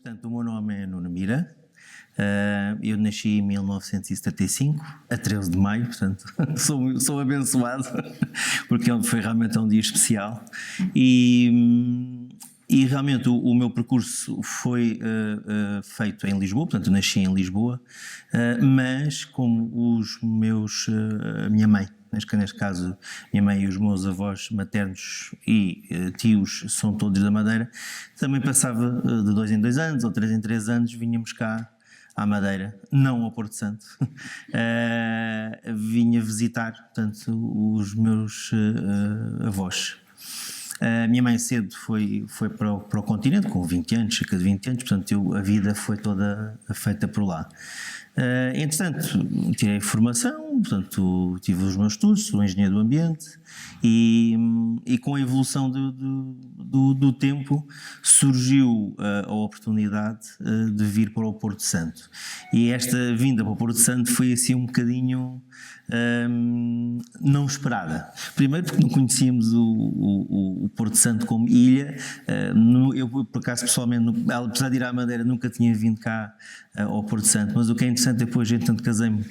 Portanto, o meu nome é Nuno Mira. Eu nasci em 1975, a 13 de maio, portanto sou abençoado, porque foi realmente um dia especial. E realmente o meu percurso foi feito em Lisboa, portanto eu nasci em Lisboa, mas como a minha mãe, neste caso, minha mãe e os meus avós maternos e tios são todos da Madeira, também passava de 2 em 2 anos ou 3 em 3 anos, vinhamos cá à Madeira, não ao Porto Santo, vinha visitar, portanto, os meus avós. A minha mãe cedo foi para o continente, com 20 anos, cerca de 20 anos, portanto a vida foi toda feita por lá. Entretanto, tirei formação, portanto tive os meus estudos, sou engenheiro do ambiente e com a evolução do tempo surgiu a oportunidade de vir para o Porto Santo. E esta vinda para o Porto Santo foi assim um bocadinho não esperada. Primeiro porque não conhecíamos o Porto Santo como ilha. Eu, por acaso, pessoalmente, apesar de ir à Madeira, nunca tinha vindo cá ao Porto Santo, mas o que é interessante, depois, entretanto, casei-me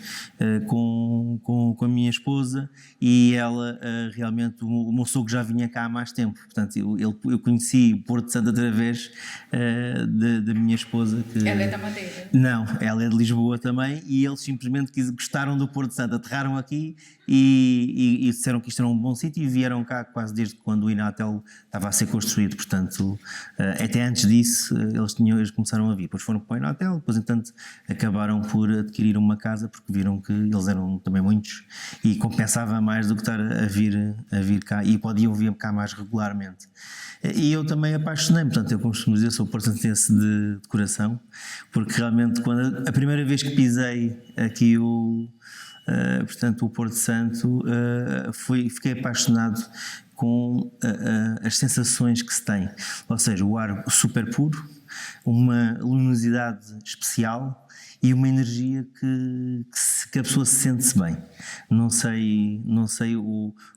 com a minha esposa e ela, realmente, o meu sogro já vinha cá há mais tempo, portanto, eu conheci o Porto Santo através da minha esposa. Ela é da Madeira? Não, ela é de Lisboa também, e eles simplesmente gostaram do Porto Santo, aterraram aqui e disseram que isto era um bom sítio e vieram cá quase desde quando o Inatel estava a ser construído, portanto, até antes disso eles começaram a vir, depois foram para o Inatel, depois entanto acabaram por adquirir uma casa porque viram que eles eram também muitos e compensava mais do que estar a vir cá e podiam vir cá mais regularmente. E eu também apaixonei-me, portanto, eu costumo dizer, sou portantense de coração, porque realmente quando a primeira vez que pisei aqui portanto, o Porto Santo, fiquei apaixonado com as sensações que se tem, ou seja, o ar super puro, uma luminosidade especial e uma energia que a pessoa se sente-se bem. Não sei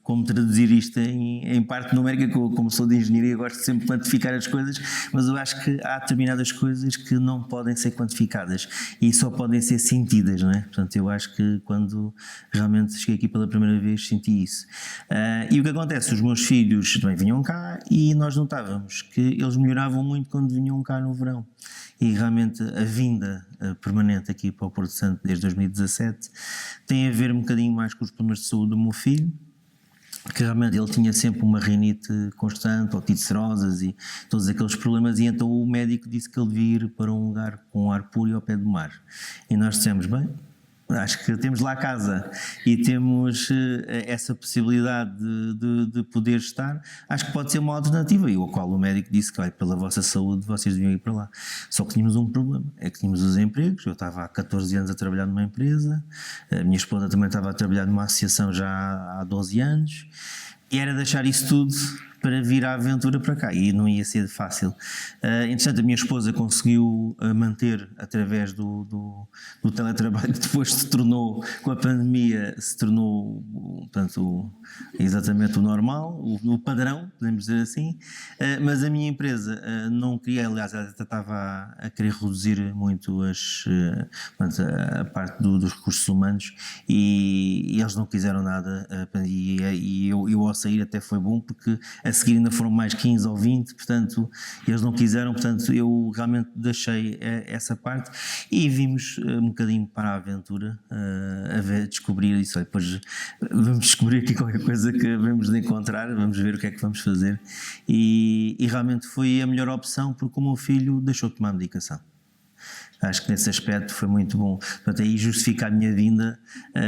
como traduzir isto em parte numérica, como sou de engenharia, gosto sempre de quantificar as coisas, mas eu acho que há determinadas coisas que não podem ser quantificadas e só podem ser sentidas, não é? Portanto, eu acho que quando realmente cheguei aqui pela primeira vez senti isso. E o que acontece? Os meus filhos também vinham cá e nós notávamos que eles melhoravam muito quando vinham cá no verão. E realmente a vinda permanente aqui para o Porto Santo desde 2017 tem a ver um bocadinho mais com os problemas de saúde do meu filho, que realmente ele tinha sempre uma rinite constante, otites serosas e todos aqueles problemas, e então o médico disse que ele devia ir para um lugar com ar puro e ao pé do mar. E nós dissemos, bem, acho que temos lá a casa e temos essa possibilidade de poder estar, acho que pode ser uma alternativa, e o qual o médico disse que, olha, pela vossa saúde vocês deviam ir para lá. Só que tínhamos um problema, é que tínhamos os empregos. Eu estava há 14 anos a trabalhar numa empresa, a minha esposa também estava a trabalhar numa associação já há 12 anos, e era deixar isso tudo para vir à aventura para cá, e não ia ser fácil. Entretanto, a minha esposa conseguiu manter através do teletrabalho, que depois se tornou, com a pandemia, se tornou, portanto, exatamente o normal, o padrão, podemos dizer assim, mas a minha empresa não queria, aliás, ela estava a querer reduzir muito portanto, a parte dos recursos humanos, e eles não quiseram nada, e eu ao sair até foi bom, porque a seguir ainda foram mais 15 ou 20, portanto eles não quiseram, portanto eu realmente deixei essa parte e vimos um bocadinho para a aventura, descobrir isso. Depois vamos descobrir aqui qualquer coisa que vamos de encontrar, vamos ver o que é que vamos fazer, e realmente foi a melhor opção, porque o meu filho deixou de tomar medicação. Acho que nesse aspecto foi muito bom. Portanto, aí justifica a minha vinda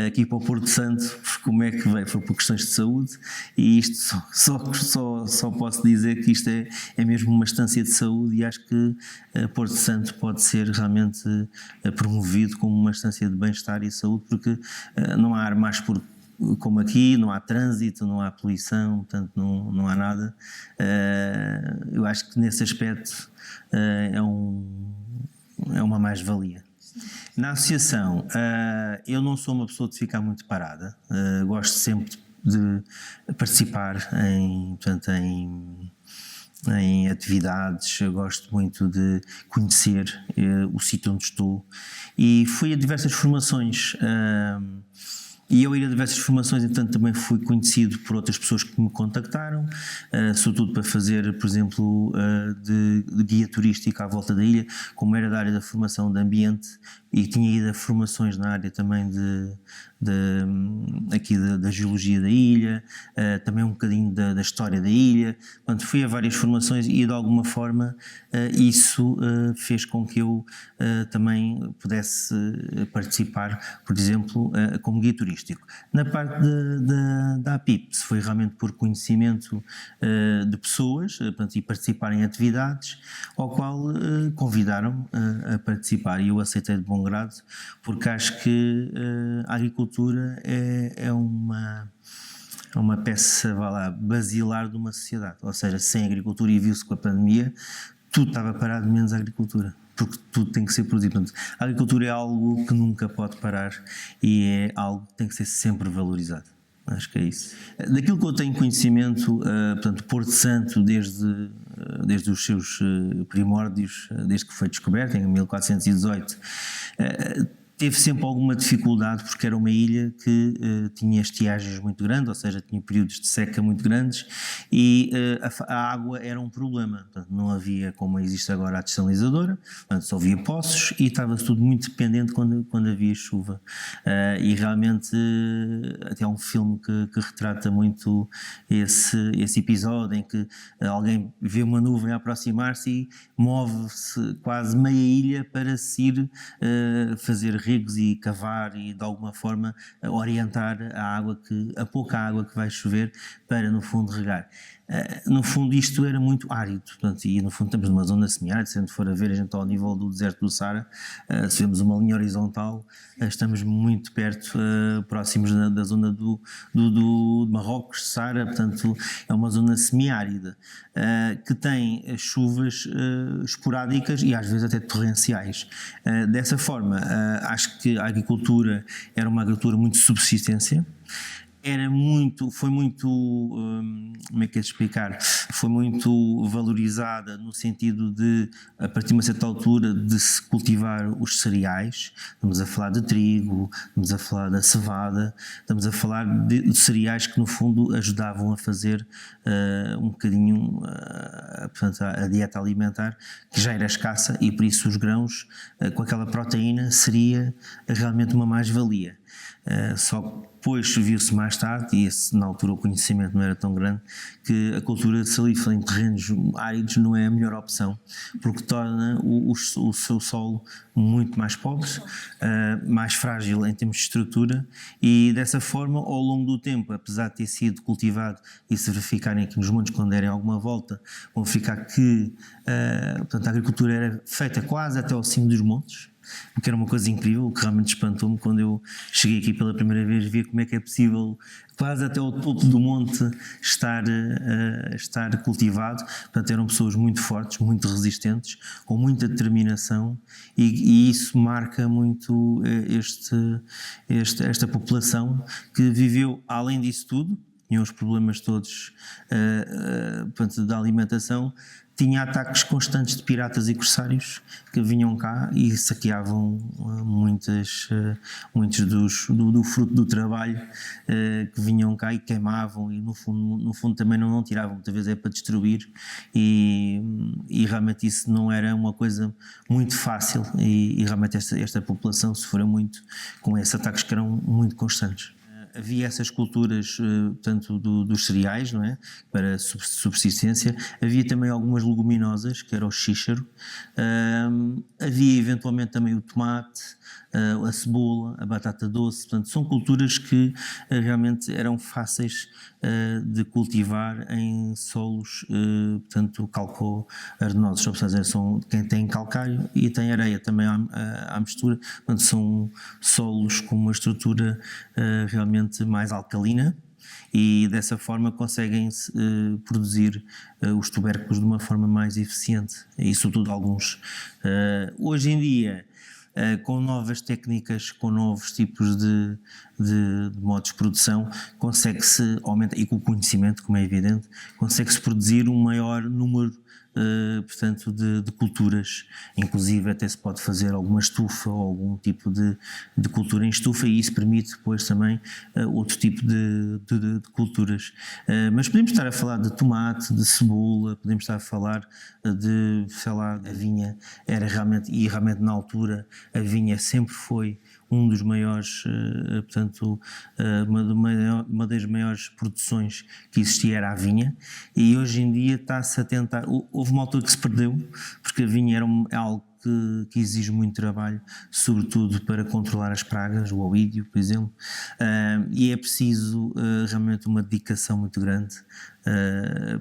aqui para o Porto Santo, como é que veio? Foi por questões de saúde, e isto só posso dizer que isto é mesmo uma estância de saúde, e acho que Porto Santo pode ser realmente promovido como uma estância de bem-estar e saúde, porque não há ar mais puro como aqui, não há trânsito, não há poluição, portanto não há nada. Eu acho que nesse aspecto é uma mais-valia. Na associação, eu não sou uma pessoa de ficar muito parada, gosto sempre de participar em atividades, eu gosto muito de conhecer o sítio onde estou e fui a diversas formações. E eu ir a diversas formações, entretanto, também fui conhecido por outras pessoas que me contactaram, sobretudo para fazer, por exemplo, de guia turístico à volta da ilha, como era da área da formação de ambiente e tinha ido a formações na área também aqui da geologia da ilha, também um bocadinho da história da ilha. Portanto, fui a várias formações e de alguma forma isso fez com que eu também pudesse participar, por exemplo, como guia turístico. Na parte da APIP, foi realmente por conhecimento de pessoas, portanto, e participar em atividades, ao qual convidaram a participar e eu aceitei de bom grado, porque acho que a agricultura é uma peça, vá lá, basilar de uma sociedade, ou seja, sem agricultura, e viu-se com a pandemia, tudo estava parado menos a agricultura, porque tudo tem que ser produzido. Portanto, a agricultura é algo que nunca pode parar e é algo que tem que ser sempre valorizado. Acho que é isso. Daquilo que eu tenho conhecimento, portanto, Porto Santo, desde os seus primórdios, desde que foi descoberto, em 1418, teve sempre alguma dificuldade porque era uma ilha que tinha estiagens muito grandes, ou seja, tinha períodos de seca muito grandes e a água era um problema. Portanto, não havia, como existe agora, a desalinizadora, portanto, só havia poços e estava tudo muito dependente quando havia chuva. E realmente até há um filme que retrata muito esse episódio em que alguém vê uma nuvem a aproximar-se e move-se quase meia ilha para se ir fazer regos e cavar e de alguma forma orientar a pouca água que vai chover para no fundo regar. No fundo isto era muito árido, portanto, e no fundo estamos numa zona semiárida. Se a gente for a ver, a gente está ao nível do deserto do Saara, se vemos uma linha horizontal, estamos muito perto, próximos da zona do Marrocos, Saara, portanto é uma zona semiárida, que tem chuvas esporádicas e às vezes até torrenciais. Dessa forma, acho que a agricultura era uma agricultura muito de subsistência. Foi muito, como é que é de explicar? Foi muito valorizada no sentido de, a partir de uma certa altura, de se cultivar os cereais. Estamos a falar de trigo, estamos a falar da cevada, estamos a falar de cereais que no fundo ajudavam a fazer um bocadinho portanto, a dieta alimentar, que já era escassa, e por isso os grãos com aquela proteína seria realmente uma mais-valia. Só que depois viu-se mais tarde, e na altura o conhecimento não era tão grande, que a cultura de salifa em terrenos áridos não é a melhor opção, porque torna o seu solo muito mais pobre, mais frágil em termos de estrutura, e dessa forma, ao longo do tempo, apesar de ter sido cultivado e se verificarem aqui nos montes, quando derem alguma volta, vão verificar que portanto, a agricultura era feita quase até ao cimo dos montes, o que era uma coisa incrível, o que realmente espantou-me quando eu cheguei aqui pela primeira vez, ver como é que é possível quase até ao topo do monte estar cultivado. Portanto, eram pessoas muito fortes, muito resistentes, com muita determinação, e isso marca muito esta população que viveu, além disso tudo, tinha os problemas todos portanto, da alimentação, tinha ataques constantes de piratas e corsários que vinham cá e saqueavam muitos do fruto do trabalho, que vinham cá e queimavam, e no fundo também não tiravam, muitas vezes é para destruir, e realmente isso não era uma coisa muito fácil, e realmente esta população sofreu muito com esses ataques que eram muito constantes. Havia essas culturas, portanto, dos cereais, não é? Para subsistência. Havia também algumas leguminosas, que era o xíxaro. Havia eventualmente também o tomate, a cebola, a batata doce. Portanto, são culturas que realmente eram fáceis de cultivar em solos, portanto, calco-arenosos. Ou seja, são quem tem calcário e tem areia também à mistura. Portanto, são solos com uma estrutura realmente mais alcalina, e dessa forma conseguem produzir os tubérculos de uma forma mais eficiente, e sobretudo alguns. Hoje em dia com novas técnicas, com novos tipos de modos de produção, consegue-se aumentar, e com o conhecimento, como é evidente, consegue-se produzir um maior número portanto, de culturas, inclusive até se pode fazer alguma estufa ou algum tipo de cultura em estufa, e isso permite depois também outro tipo de culturas. Mas podemos estar a falar de tomate, de cebola, podemos estar a falar de, sei lá, a vinha era realmente, e realmente na altura a vinha sempre foi um dos maiores, portanto, uma das maiores produções que existia era a vinha, e hoje em dia está-se a tentar, houve uma altura que se perdeu, porque a vinha era algo que exige muito trabalho, sobretudo para controlar as pragas, o oídio, por exemplo, e é preciso realmente uma dedicação muito grande,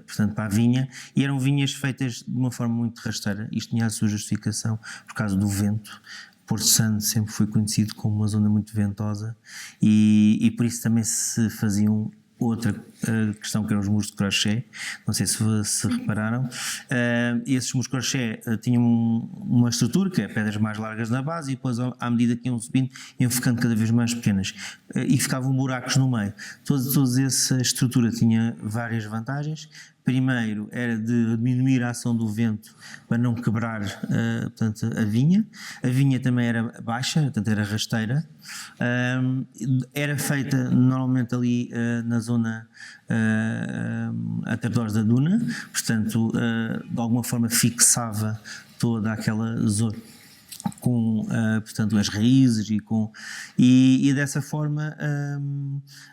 portanto, para a vinha, e eram vinhas feitas de uma forma muito rasteira. Isto tinha a sua justificação por causa do vento. Porto Santo sempre foi conhecido como uma zona muito ventosa, e por isso também se faziam outra questão, que eram os muros de crochê. Não sei se repararam, esses muros de crochê tinham uma estrutura que é pedras mais largas na base, e depois à medida que iam subindo iam ficando cada vez mais pequenas, e ficavam buracos no meio. Toda essa estrutura tinha várias vantagens. Primeiro era de diminuir a ação do vento para não quebrar, portanto, a vinha. A vinha também era baixa, portanto era rasteira. Era feita normalmente ali na zona atrás da duna, portanto de alguma forma fixava toda aquela zona com, portanto, as raízes e dessa forma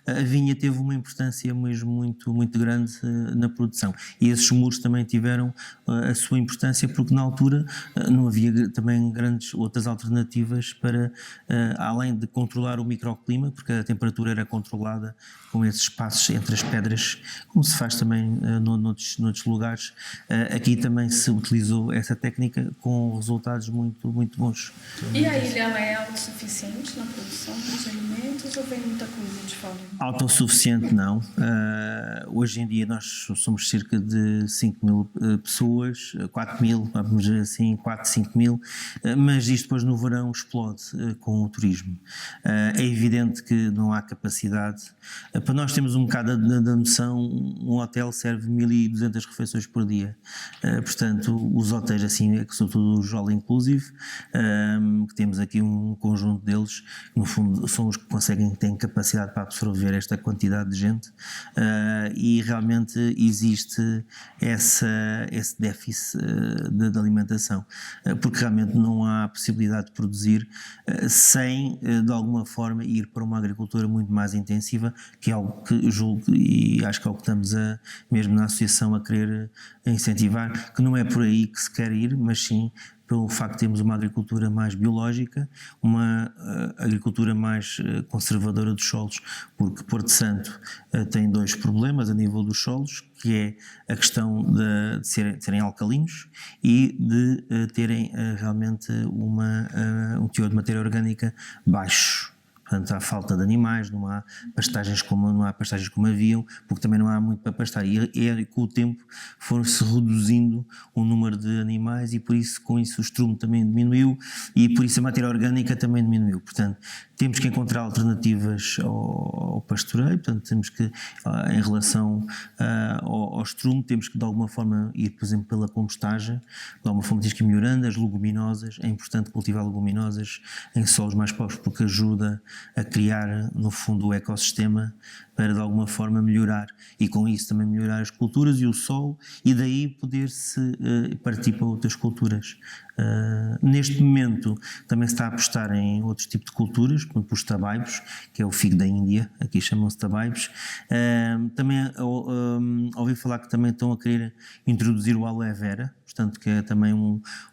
a vinha teve uma importância mesmo muito grande na produção, e esses muros também tiveram a sua importância, porque na altura não havia também grandes outras alternativas para, além de controlar o microclima, porque a temperatura era controlada com esses espaços entre as pedras, como se faz também noutros lugares. Aqui também se utilizou essa técnica com resultados muito bons. E a ilha, ela é autossuficiente na produção dos alimentos, ou vem muita coisa de fora? Autossuficiente não. Hoje em dia nós somos cerca de 5.000 pessoas, 4.000, vamos dizer assim, 4, 5.000, mas isto depois no verão explode com o turismo. É evidente que não há capacidade. Para nós termos um bocado da noção, um hotel serve 1.200 refeições por dia. Portanto, os hotéis assim, sobretudo os all inclusive, que temos aqui um conjunto deles, no fundo são os que têm capacidade para absorver esta quantidade de gente, e realmente existe esse déficit de alimentação, porque realmente não há possibilidade de produzir sem de alguma forma ir para uma agricultura muito mais intensiva, que é algo que eu julgo, e acho que é o que estamos mesmo na associação a querer incentivar, que não é por aí que se quer ir, mas sim pelo facto de termos uma agricultura mais biológica, uma agricultura mais conservadora dos solos, porque Porto Santo tem dois problemas a nível dos solos, que é a questão de serem alcalinos e de terem realmente um teor de matéria orgânica baixo. Portanto, há falta de animais, não há pastagens como haviam, porque também não há muito para pastar. E com o tempo foram-se reduzindo o número de animais, e por isso, com isso, o estrume também diminuiu, e por isso a matéria orgânica também diminuiu. Portanto, temos que encontrar alternativas ao pastoreio. Portanto, temos que, em relação ao estrume, temos que de alguma forma ir, por exemplo, pela compostagem. De alguma forma temos que ir melhorando as leguminosas. É importante cultivar leguminosas em solos mais pobres, porque ajuda a criar, no fundo, o ecossistema para de alguma forma melhorar, e com isso também melhorar as culturas e o solo, e daí poder-se partir para outras culturas. Neste momento também se está a apostar em outros tipos de culturas, por exemplo os tabaibos, que é o figo da Índia, aqui chamam-se tabaibos. Também ouvi falar que também estão a querer introduzir o aloe vera, portanto, que é também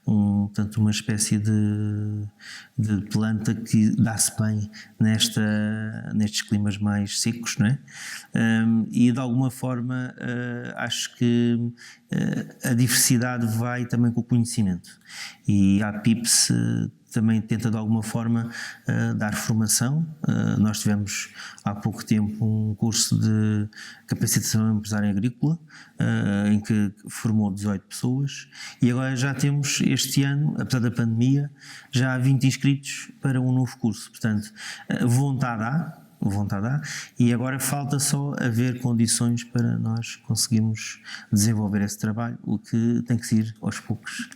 portanto, uma espécie de planta que dá-se bem nestes climas mais secos, não é? E de alguma forma acho que a diversidade vai também com o conhecimento, e a PIPS também tenta de alguma forma dar formação. Nós tivemos há pouco tempo um curso de capacitação empresária agrícola, em que formou 18 pessoas, e agora já temos este ano, apesar da pandemia, já há 20 inscritos para um novo curso. Portanto, vontade há, e agora falta só haver condições para nós conseguirmos desenvolver esse trabalho, o que tem que se ir aos poucos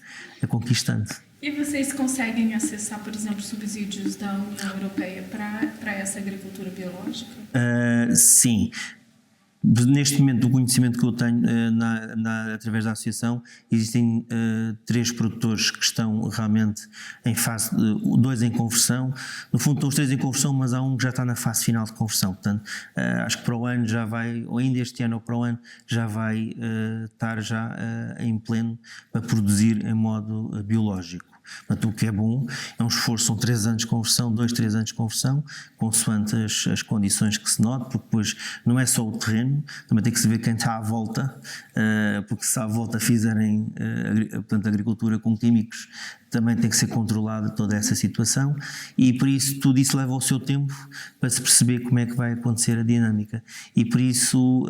conquistando. E vocês conseguem acessar, por exemplo, subsídios da União Europeia para essa agricultura biológica? Sim. Neste momento, do conhecimento que eu tenho através da associação, existem 3 produtores que estão realmente em fase, 2 em conversão. No fundo estão os 3 em conversão, mas há um que já está na fase final de conversão. Portanto, acho que para o ano já vai, ou ainda este ano ou para o ano, já vai estar já em pleno para produzir em modo biológico. Portanto, o que é bom, é um esforço, são 3 anos de conversão, 3 anos de conversão, consoante as condições que se note, porque depois não é só o terreno, também tem que se ver quem está à volta, porque se à volta fizerem portanto, agricultura com químicos, também tem que ser controlada toda essa situação, e por isso tudo isso leva o seu tempo para se perceber como é que vai acontecer a dinâmica. E por isso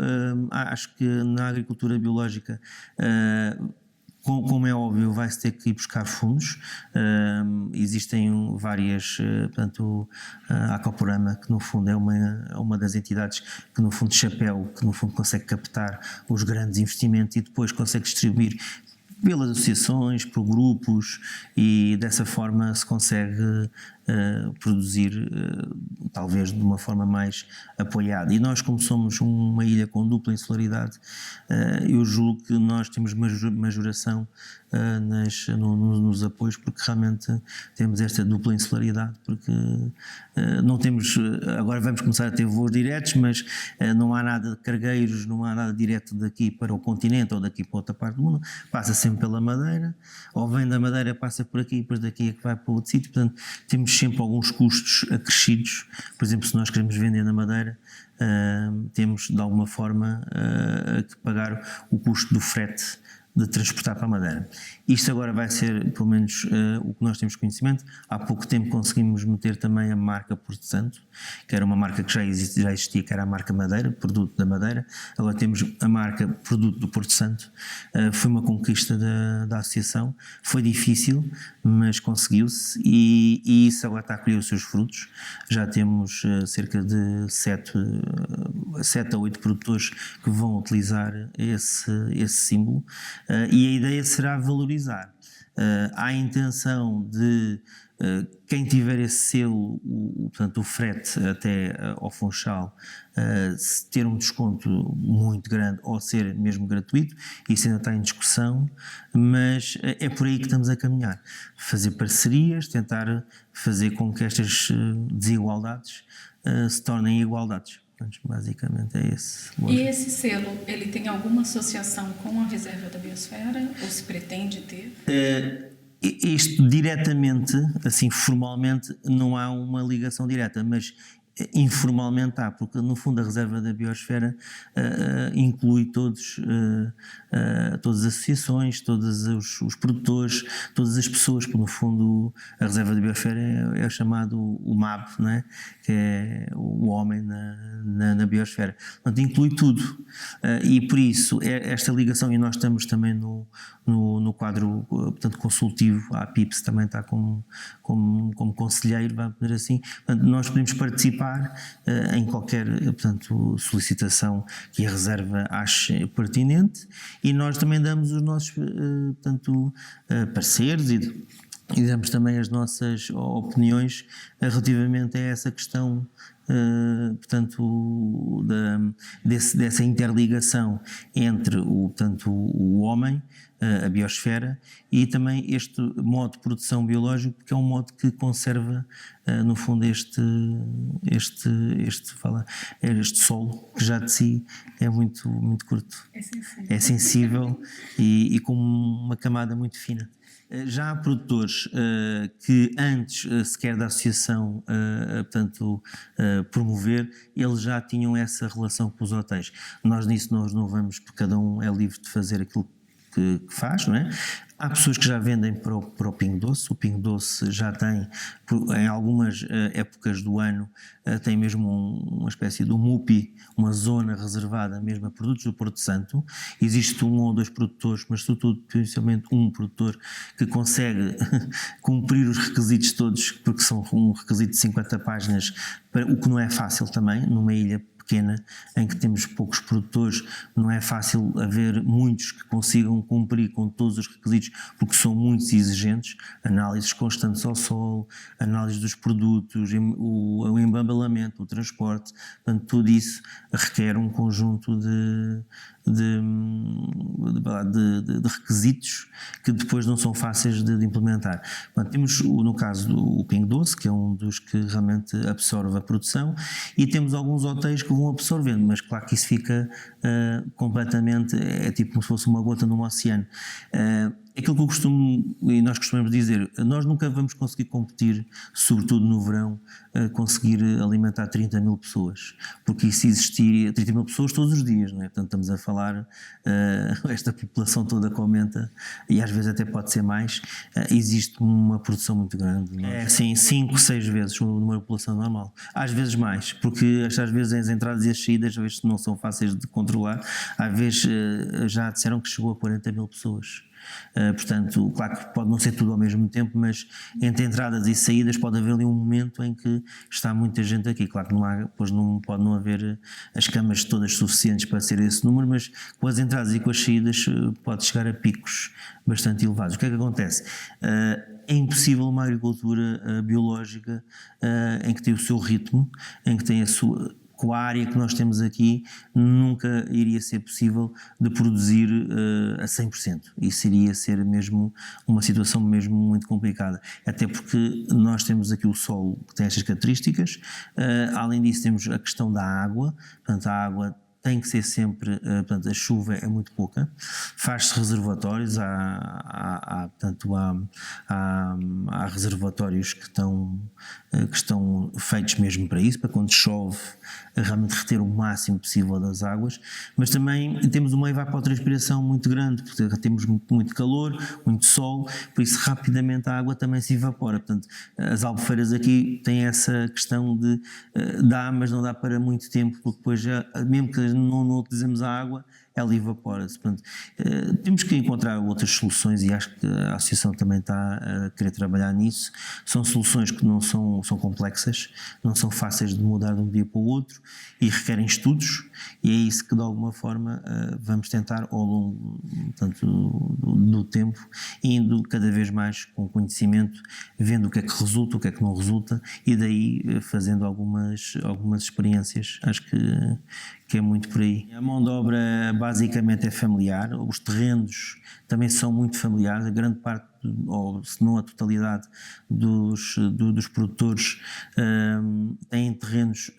acho que na agricultura biológica, como é óbvio, vai-se ter que ir buscar fundos. Existem várias, portanto, a Acoporama, que no fundo é uma das entidades que no fundo chapéu, que no fundo consegue captar os grandes investimentos e depois consegue distribuir pelas associações, por grupos, e dessa forma se consegue produzir talvez de uma forma mais apoiada. E nós, como somos uma ilha com dupla insularidade, eu julgo que nós temos majoração nos apoios, porque realmente temos esta dupla insularidade, porque não temos, agora vamos começar a ter voos diretos, mas não há nada de cargueiros, não há nada direto daqui para o continente ou daqui para outra parte do mundo, passa sempre pela Madeira, ou vem da Madeira, passa por aqui e depois daqui é que vai para outro sítio. Portanto, temos sempre alguns custos acrescidos. Por exemplo, se nós queremos vender na Madeira, temos de alguma forma que pagar o custo do frete de transportar para a Madeira. Isto agora vai ser, pelo menos, o que nós temos conhecimento. Há pouco tempo conseguimos meter também a marca Porto Santo, que era uma marca que já existia, que era a marca Madeira, produto da Madeira. Agora temos a marca produto do Porto Santo. Foi uma conquista da associação. Foi difícil, mas conseguiu-se, e isso agora está a colher os seus frutos. Já temos cerca de 7 a 8 produtores que vão utilizar esse símbolo. E a ideia será valorizar. Há a intenção de quem tiver esse selo, portanto o frete até ao Funchal, ter um desconto muito grande ou ser mesmo gratuito. Isso ainda está em discussão, mas é por aí que estamos a caminhar. Fazer parcerias, tentar fazer com que estas desigualdades se tornem igualdades. Basicamente é esse. E esse selo, ele tem alguma associação com a Reserva da Biosfera, ou se pretende ter? Isto diretamente, assim formalmente, não há uma ligação direta, mas informalmente há, porque no fundo a Reserva da Biosfera inclui todas as associações, todos os produtores, todas as pessoas, porque no fundo a Reserva da Biosfera é chamado o MAB, não é? Que é o homem na biosfera. Portanto, inclui tudo, e por isso esta ligação, e nós estamos também no quadro, portanto, consultivo, a APIPS também está como conselheiro, vamos dizer assim. Portanto, nós podemos participar em qualquer, portanto, solicitação que a Reserva ache pertinente, e nós também damos os nossos, portanto, pareceres e damos também as nossas opiniões relativamente a essa questão, portanto, dessa interligação entre o homem, a biosfera, e também este modo de produção biológico, que é um modo que conserva, no fundo, este solo, que já de si é muito, muito curto. É sensível e com uma camada muito fina. Já há produtores que antes sequer da associação, portanto, promover, eles já tinham essa relação com os hotéis. Nós nisso nós não vamos, porque cada um é livre de fazer aquilo que faz, não é? Há pessoas que já vendem para o Pingo Doce. O Pingo Doce já tem, em algumas épocas do ano, tem mesmo uma espécie de MUPI, uma zona reservada mesmo a produtos do Porto Santo. Existe um ou dois produtores, mas sobretudo principalmente um produtor que consegue cumprir os requisitos todos, porque são um requisito de 50 páginas, o que não é fácil também, numa ilha pequena, em que temos poucos produtores, não é fácil haver muitos que consigam cumprir com todos os requisitos, porque são muito exigentes, análises constantes ao solo, análise dos produtos, o embalamento, o transporte, portanto tudo isso requer um conjunto de requisitos que depois não são fáceis de implementar. Portanto, temos no caso do Pingo Doce, que é um dos que realmente absorve a produção, e temos alguns hotéis que vão absorvendo, mas claro que isso fica completamente, é tipo como se fosse uma gota num oceano. Aquilo que eu costumo, e nós costumamos dizer, nós nunca vamos conseguir competir, sobretudo no verão, conseguir alimentar 30 mil pessoas, porque isso existiria, 30 mil pessoas todos os dias, não é? Portanto, estamos a falar, esta população toda que aumenta, e às vezes até pode ser mais, existe uma produção muito grande, não é? Assim, 5, 6 vezes o número de população normal, às vezes mais, porque às vezes as entradas e as saídas, às vezes não são fáceis de controlar, às vezes já disseram que chegou a 40 mil pessoas. Portanto, claro que pode não ser tudo ao mesmo tempo, mas entre entradas e saídas pode haver ali um momento em que está muita gente aqui. Claro que não há, depois não pode não haver as camas todas suficientes para ser esse número, mas com as entradas e com as saídas pode chegar a picos bastante elevados. O que é que acontece? É impossível uma agricultura biológica em que tem o seu ritmo, em que tem a sua... Com a área que nós temos aqui, nunca iria ser possível de produzir a 100%. Isso iria ser mesmo uma situação mesmo muito complicada. Até porque nós temos aqui o solo que tem estas características. Além disso, temos a questão da água. Portanto, a água tem que ser sempre, portanto, a chuva é muito pouca, faz-se reservatórios, portanto, há reservatórios que estão feitos mesmo para isso, para quando chove realmente reter o máximo possível das águas, mas também temos uma evapotranspiração muito grande, porque temos muito calor, muito sol, por isso rapidamente a água também se evapora. Portanto, as albufeiras aqui têm essa questão de dá, mas não dá para muito tempo, porque depois já, mesmo que não utilizemos a água, ela evapora-se. Portanto, temos que encontrar outras soluções e acho que a Associação também está a querer trabalhar nisso. São soluções que não são complexas, não são fáceis de mudar de um dia para o outro e requerem estudos, e é isso que de alguma forma vamos tentar ao longo, portanto, do tempo, indo cada vez mais com conhecimento, vendo o que é que resulta, o que é que não resulta, e daí fazendo algumas experiências. Acho que é muito por aí. A mão de obra basicamente é familiar, os terrenos também são muito familiares, a grande parte, ou se não a totalidade dos produtores têm terrenos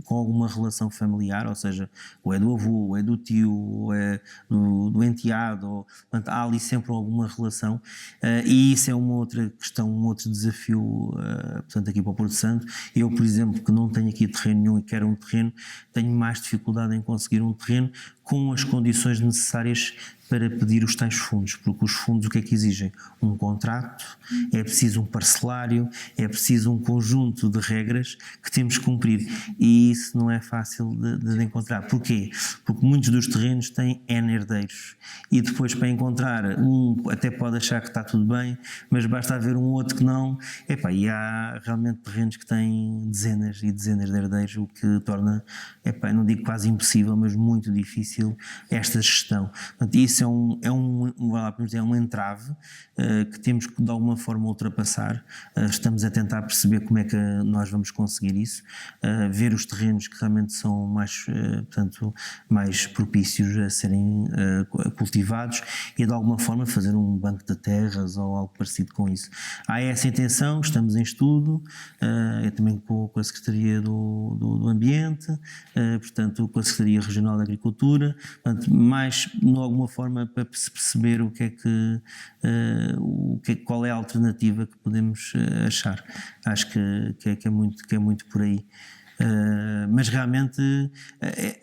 com alguma relação familiar, ou seja, ou é do avô, ou é do tio, ou é do enteado, portanto há ali sempre alguma relação, e isso é uma outra questão, um outro desafio, portanto aqui para o Porto Santo. Eu, por exemplo, que não tenho aqui terreno nenhum e quero um terreno, tenho mais dificuldade em conseguir um terreno com as condições necessárias para pedir os tais fundos, porque os fundos o que é que exigem? Um contrato, é preciso um parcelário, é preciso um conjunto de regras que temos que cumprir, e isso não é fácil de encontrar. Porquê? Porque muitos dos terrenos têm N herdeiros, e depois para encontrar um até pode achar que está tudo bem, mas basta haver um outro que não, e há realmente terrenos que têm dezenas e dezenas de herdeiros, o que torna, não digo quase impossível, mas muito difícil esta gestão. Portanto, isso é um entrave que temos que de alguma forma ultrapassar. Estamos a tentar perceber como é que nós vamos conseguir isso, ver os terrenos que realmente são mais propícios a serem cultivados e de alguma forma fazer um banco de terras ou algo parecido com isso. Há essa intenção, estamos em estudo, também com a Secretaria do Ambiente, portanto com a Secretaria Regional da Agricultura, portanto, mais de alguma forma para perceber qual é a alternativa que podemos achar. Acho que é muito por aí. Mas realmente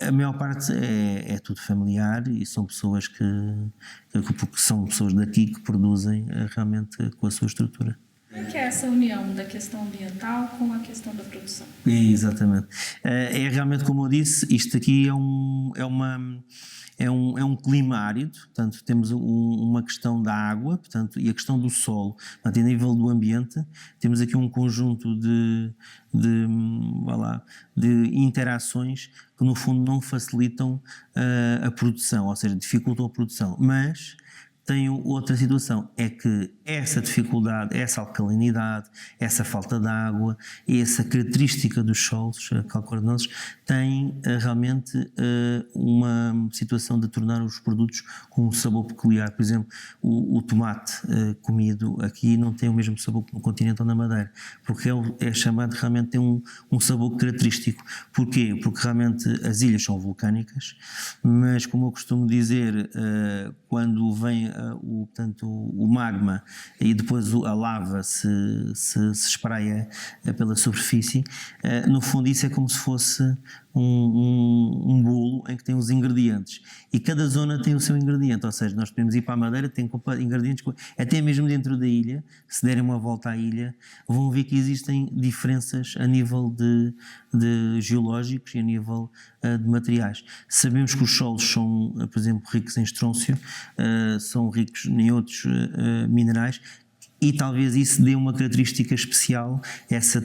a maior parte é tudo familiar e são pessoas porque são pessoas daqui que produzem realmente com a sua estrutura. Como é que é essa união da questão ambiental com a questão da produção? Exatamente. É realmente como eu disse, isto aqui é um clima árido, portanto temos uma questão da água, portanto, e a questão do solo. Portanto, a nível do ambiente, temos aqui um conjunto de interações que no fundo não facilitam a produção, ou seja, dificultam a produção, mas tem outra situação, é que essa dificuldade, essa alcalinidade, essa falta de água, essa característica dos solos calcarenosos tem realmente uma situação de tornar os produtos com um sabor peculiar. Por exemplo, o tomate comido aqui não tem o mesmo sabor que no continente ou na Madeira, porque é chamado, realmente tem um sabor característico. Porquê? Porque realmente as ilhas são vulcânicas, mas como eu costumo dizer, quando vem portanto, o magma e depois a lava se espraia pela superfície, no fundo isso é como se fosse um bolo em que tem os ingredientes e cada zona tem o seu ingrediente, ou seja, nós podemos ir para a Madeira, tem ingredientes, até mesmo dentro da ilha, se derem uma volta à ilha, vão ver que existem diferenças a nível de geológicos e a nível de materiais. Sabemos que os solos são, por exemplo, ricos em estrôncio, são ricos em outros minerais, e talvez isso dê uma característica especial,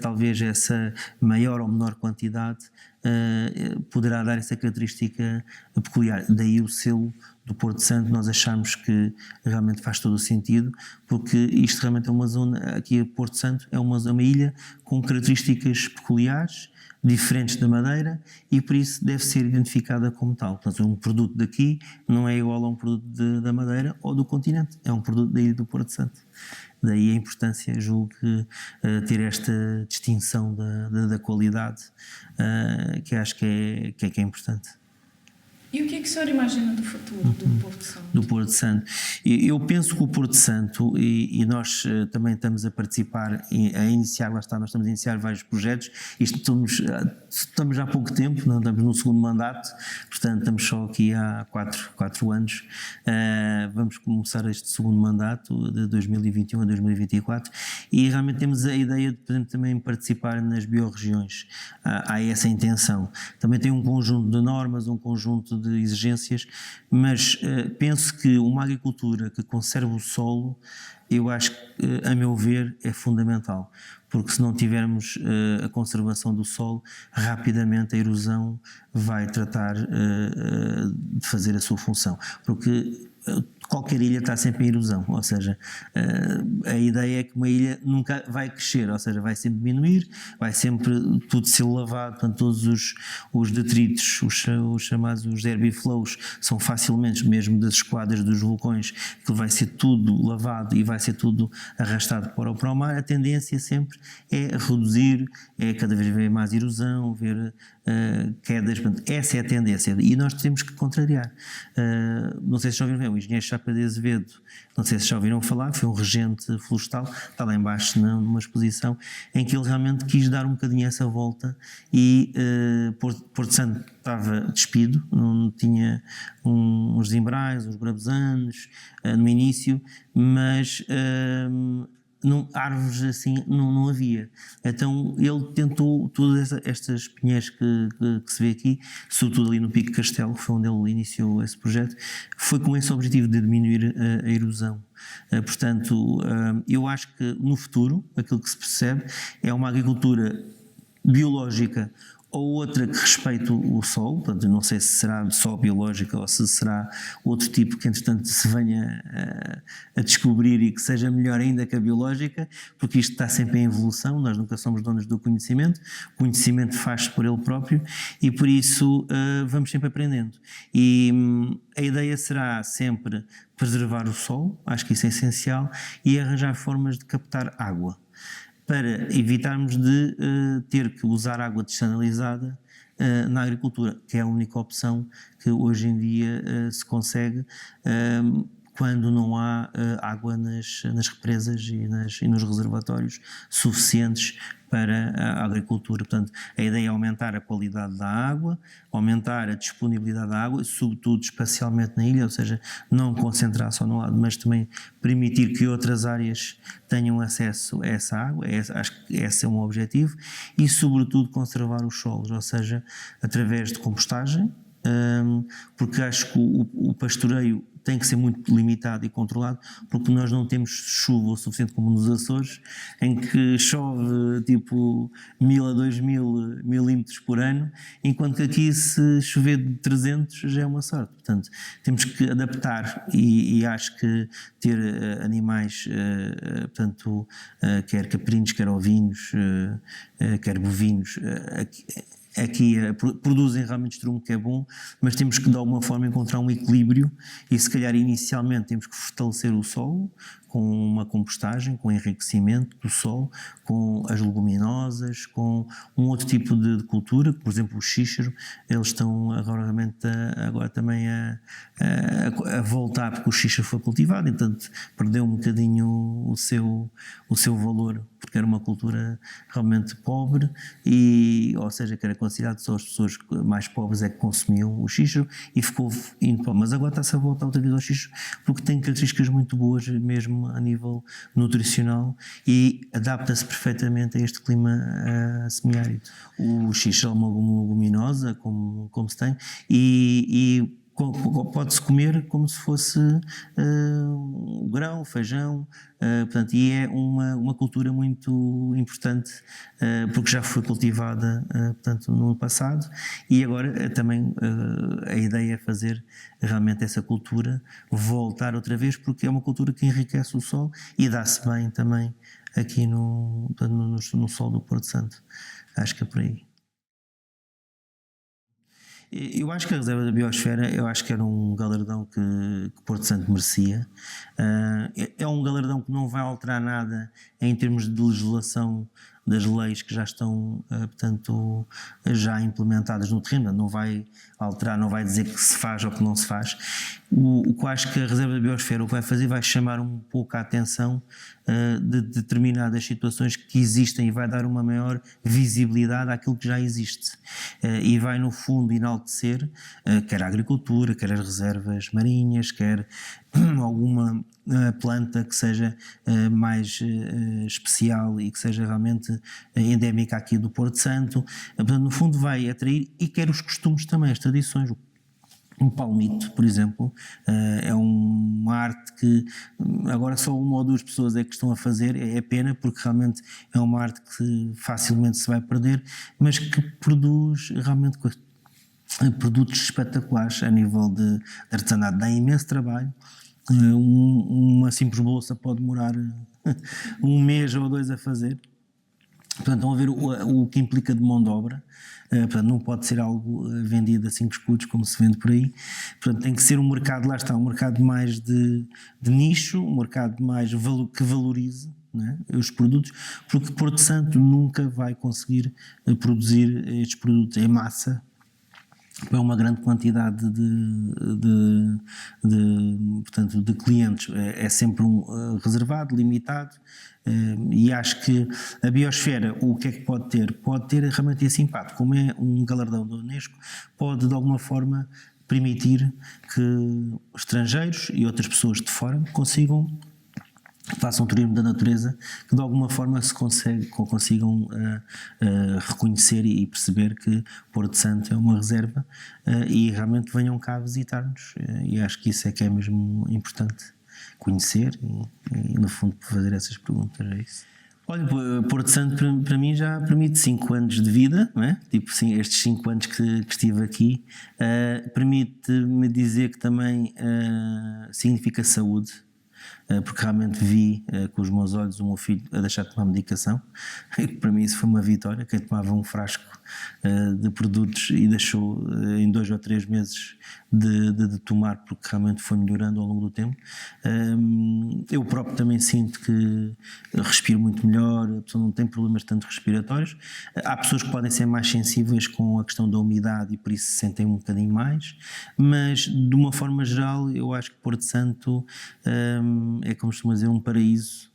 talvez essa maior ou menor quantidade poderá dar essa característica peculiar. Daí o selo do Porto Santo, nós achamos que realmente faz todo o sentido, porque isto realmente é uma zona, aqui Porto Santo é uma ilha com características peculiares, diferentes da Madeira, e por isso deve ser identificada como tal. Portanto, um produto daqui não é igual a um produto da Madeira ou do continente, é um produto daí do Porto Santo. Daí a importância, julgo que ter esta distinção da qualidade, que acho que é importante. E o que é que o senhor imagina do futuro do Porto Santo? Do Porto Santo. Eu penso que o Porto Santo, e nós também estamos a participar, a iniciar, lá está, nós estamos a iniciar vários projetos, estamos há pouco tempo, não estamos no segundo mandato, portanto estamos só aqui há 4 anos, vamos começar este segundo mandato de 2021 a 2024 e realmente temos a ideia de, por exemplo, também participar nas biorregiões. Há essa intenção. Também tem um conjunto de normas, um conjunto de exigências, mas penso que uma agricultura que conserve o solo, eu acho que, a meu ver, é fundamental, porque se não tivermos a conservação do solo, rapidamente a erosão vai tratar de fazer a sua função, porque qualquer ilha está sempre em erosão, ou seja, a ideia é que uma ilha nunca vai crescer, ou seja, vai sempre diminuir, vai sempre tudo ser lavado, portanto todos os detritos, os chamados os herbiflows, são facilmente, mesmo das esquadras dos vulcões, que vai ser tudo lavado e vai ser tudo arrastado para o mar. A tendência sempre é reduzir, é cada vez ver mais erosão, ver quedas, portanto, essa é a tendência e nós temos que contrariar. Não sei se já ouviram, o engenheiro Chapa de Azevedo, não sei se já ouviram falar, foi um regente florestal, está lá embaixo numa exposição, em que ele realmente quis dar um bocadinho essa volta e Porto Santo estava despido, não tinha uns zimbrais, uns brabesanos no início, mas árvores assim não havia. Então ele tentou todas estas pinheiros que se vê aqui, sobretudo ali no Pico Castelo, que foi onde ele iniciou esse projeto, foi com esse objetivo de diminuir a erosão. Portanto, eu acho que no futuro aquilo que se percebe é uma agricultura biológica ou outra que respeite o solo, portanto, não sei se será só biológica ou se será outro tipo que entretanto se venha a descobrir e que seja melhor ainda que a biológica, porque isto está sempre em evolução, nós nunca somos donos do conhecimento, o conhecimento faz-se por ele próprio e por isso vamos sempre aprendendo. E a ideia será sempre preservar o solo, acho que isso é essencial, e arranjar formas de captar água, para evitarmos de ter que usar água desanalizada na agricultura, que é a única opção que hoje em dia se consegue quando não há água nas represas e nos reservatórios suficientes para a agricultura. Portanto, a ideia é aumentar a qualidade da água, aumentar a disponibilidade da água, sobretudo espacialmente na ilha, ou seja, não concentrar só no lado, mas também permitir que outras áreas tenham acesso a essa água. Acho que esse é um objetivo, e sobretudo conservar os solos, ou seja, através de compostagem, porque acho que o pastoreio tem que ser muito limitado e controlado, porque nós não temos chuva o suficiente como nos Açores, em que chove tipo 1000 a 2000 milímetros por ano, enquanto que aqui, se chover de 300 já é uma sorte. Portanto, temos que adaptar, e acho que ter animais, portanto, quer caprinos, quer ovinos, quer bovinos, aqui produzem realmente estrumo, que é bom, mas temos que de alguma forma encontrar um equilíbrio, e se calhar inicialmente temos que fortalecer o solo com uma compostagem, com enriquecimento do solo, com as leguminosas, com um outro tipo de cultura, por exemplo o xíxaro. Eles estão agora também a voltar, porque o xíxaro foi cultivado, entanto perdeu um bocadinho o seu valor, porque era uma cultura realmente pobre, ou seja, que era considerado só as pessoas mais pobres é que consumiam o xíxaro, e ficou indo para. Mas agora está-se a voltar outra vez ao xíxaro, porque tem características muito boas mesmo a nível nutricional, e adapta-se perfeitamente a este clima semiárido. O xíxaro é uma leguminosa, como se tem, e pode-se comer como se fosse grão, feijão, portanto, e é uma cultura muito importante, porque já foi cultivada, portanto, no passado, e agora também a ideia é fazer realmente essa cultura voltar outra vez, porque é uma cultura que enriquece o solo e dá-se bem também aqui no solo do Porto Santo. Acho que é por aí. Eu acho que a reserva da biosfera, eu acho que era um galardão que Porto Santo merecia. É um galardão que não vai alterar nada em termos de legislação das leis que já estão, portanto, já implementadas no terreno. Não vai alterar, não vai dizer que se faz ou que não se faz. O que eu acho que a reserva da biosfera o que vai fazer, vai chamar um pouco a atenção de determinadas situações que existem, e vai dar uma maior visibilidade àquilo que já existe, e vai no fundo enaltecer quer a agricultura, quer as reservas marinhas, quer alguma planta que seja mais especial e que seja realmente endémica aqui do Porto Santo. Portanto, no fundo vai atrair, e quer os costumes também, as tradições. Um palmito, por exemplo, é uma arte que agora só uma ou duas pessoas é que estão a fazer. É pena, porque realmente é uma arte que facilmente se vai perder, mas que produz realmente produtos espetaculares a nível de artesanato. Dá imenso trabalho. Uma simples bolsa pode demorar um mês ou dois a fazer. Portanto, estão a ver o que implica de mão de obra. Portanto, não pode ser algo vendido a 5 escudos como se vende por aí. Portanto, tem que ser um mercado, lá está, um mercado mais de nicho, um mercado mais que valorize, né, os produtos, porque Porto Santo nunca vai conseguir produzir estes produtos em massa para uma grande quantidade portanto, de clientes. É sempre reservado, limitado, e acho que a biosfera, o que é que pode ter? Pode ter realmente esse impacto. Como é um galardão da Unesco, pode de alguma forma permitir que estrangeiros e outras pessoas de fora façam turismo da natureza, que de alguma forma consigam reconhecer e perceber que Porto Santo é uma reserva, e realmente venham cá visitar-nos, e acho que isso é que é mesmo importante, conhecer e no fundo fazer essas perguntas. É isso. Olha, Porto Santo para mim já permite 5 anos de vida, não é? Tipo, sim, estes 5 anos que estive aqui, permite-me dizer que também significa saúde. porque realmente vi com os meus olhos o meu filho a deixar de tomar medicação. Para mim isso foi uma vitória. Quem tomava um frasco de produtos e deixou em 2 ou 3 meses de tomar, porque realmente foi melhorando ao longo do tempo. Eu próprio também sinto que respiro muito melhor, a pessoa não tem problemas tanto respiratórios. Há pessoas que podem ser mais sensíveis com a questão da umidade e por isso se sentem um bocadinho mais, mas de uma forma geral eu acho que Porto Santo é, como costuma dizer, um paraíso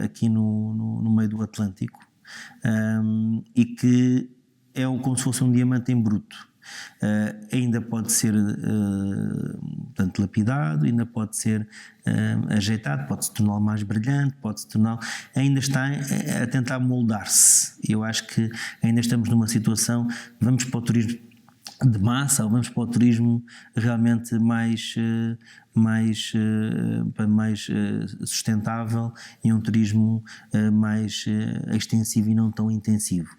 aqui no meio do Atlântico, e que é como se fosse um diamante em bruto. Ainda pode ser portanto, lapidado, ainda pode ser ajeitado, pode-se tornar mais brilhante, pode-se tornar... Ainda está a tentar moldar-se. Eu acho que ainda estamos numa situação, vamos para o turismo de massa ou vamos para o turismo realmente mais sustentável e um turismo mais extensivo e não tão intensivo.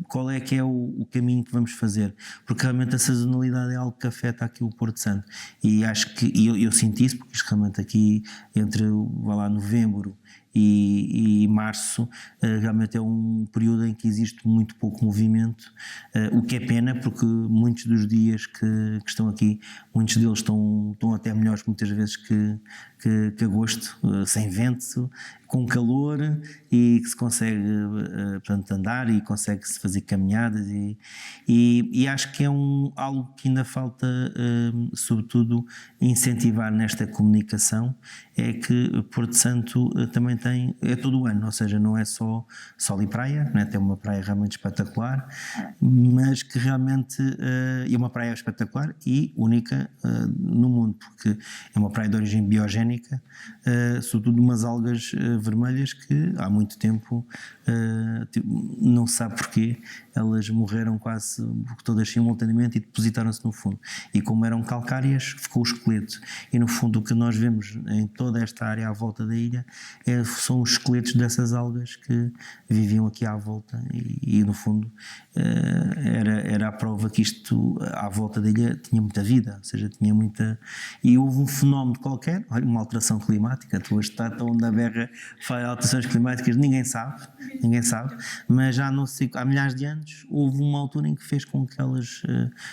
Qual é que é o caminho que vamos fazer? Porque realmente a sazonalidade é algo que afeta aqui o Porto Santo e acho que eu sinto isso, porque isto realmente aqui entre, vá lá, novembro e março realmente é um período em que existe muito pouco movimento, o que é pena, porque muitos dos dias que estão aqui, muitos deles estão até melhores muitas vezes que agosto, sem vento, com calor, e que se consegue portanto, andar e consegue-se fazer caminhadas e acho que é algo que ainda falta sobretudo incentivar nesta comunicação, é que Porto Santo também tem, é todo o ano, ou seja, não é só sol e praia, né? Tem uma praia realmente espetacular, mas que realmente é uma praia espetacular e única no mundo, porque é uma praia de origem biogénica, sobretudo umas algas vermelhas que há muito tempo não se sabe porquê, elas morreram quase todas simultaneamente e depositaram-se no fundo, e como eram calcárias ficou o esqueleto, e no fundo o que nós vemos em toda esta área à volta da ilha são os esqueletos dessas algas que viviam aqui à volta e no fundo era a prova que isto à volta da ilha tinha muita vida, ou seja, tinha muita... E houve um fenómeno qualquer, uma alteração climática, tu hoje está tão na berra, fala alterações climáticas, ninguém sabe, mas já não sei, há milhares de anos houve uma altura em que fez com que elas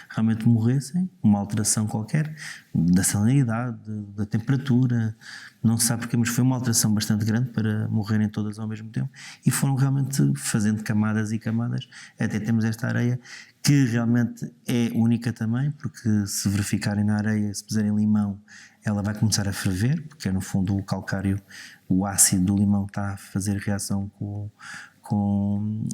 realmente morressem, uma alteração qualquer, da salinidade, da temperatura, não se sabe porquê, mas foi uma alteração bastante grande para morrerem todas ao mesmo tempo e foram realmente fazendo camadas e camadas, até temos esta areia que realmente é única também, porque se verificarem na areia, se puserem limão, ela vai começar a ferver, porque é no fundo o calcário, o ácido do limão está a fazer reação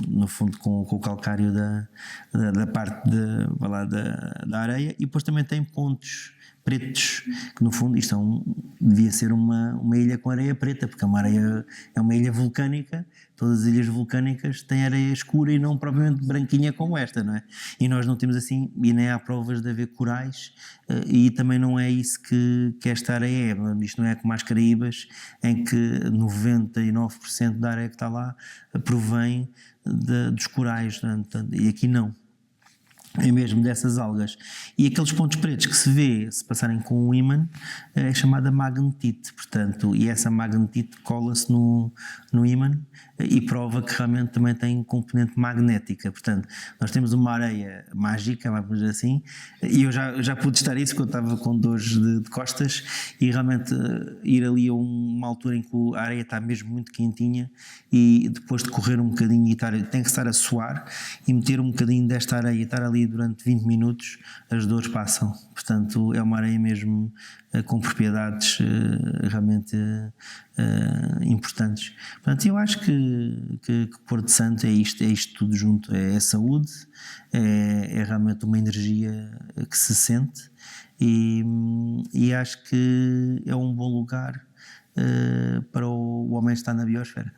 no fundo com o calcário da parte da areia, e depois também tem pontos pretos, que no fundo isto devia ser uma ilha com areia preta, porque é uma ilha vulcânica, todas as ilhas vulcânicas têm areia escura e não propriamente branquinha como esta, não é? E nós não temos assim, e nem há provas de haver corais, e também não é isso que esta areia é. Isto não é como as Caraíbas, em que 99% da areia que está lá provém dos corais, e aqui não. É mesmo dessas algas. E aqueles pontos pretos que se vê, se passarem com um ímã, é chamada magnetite, portanto, e essa magnetite cola-se no ímã e prova que realmente também tem componente magnética. Portanto, nós temos uma areia mágica, vamos dizer assim, e eu já pude estar isso quando estava com dores de costas, e realmente ir ali a uma altura em que a areia está mesmo muito quentinha, e depois de correr um bocadinho e tem que estar a suar e meter um bocadinho desta areia e estar ali durante 20 minutos, as dores passam. Portanto, é uma areia mesmo com propriedades realmente importantes. Portanto, eu acho que Porto Santo é isto tudo junto, é saúde, é realmente uma energia que se sente, e acho que é um bom lugar para o homem estar na biosfera.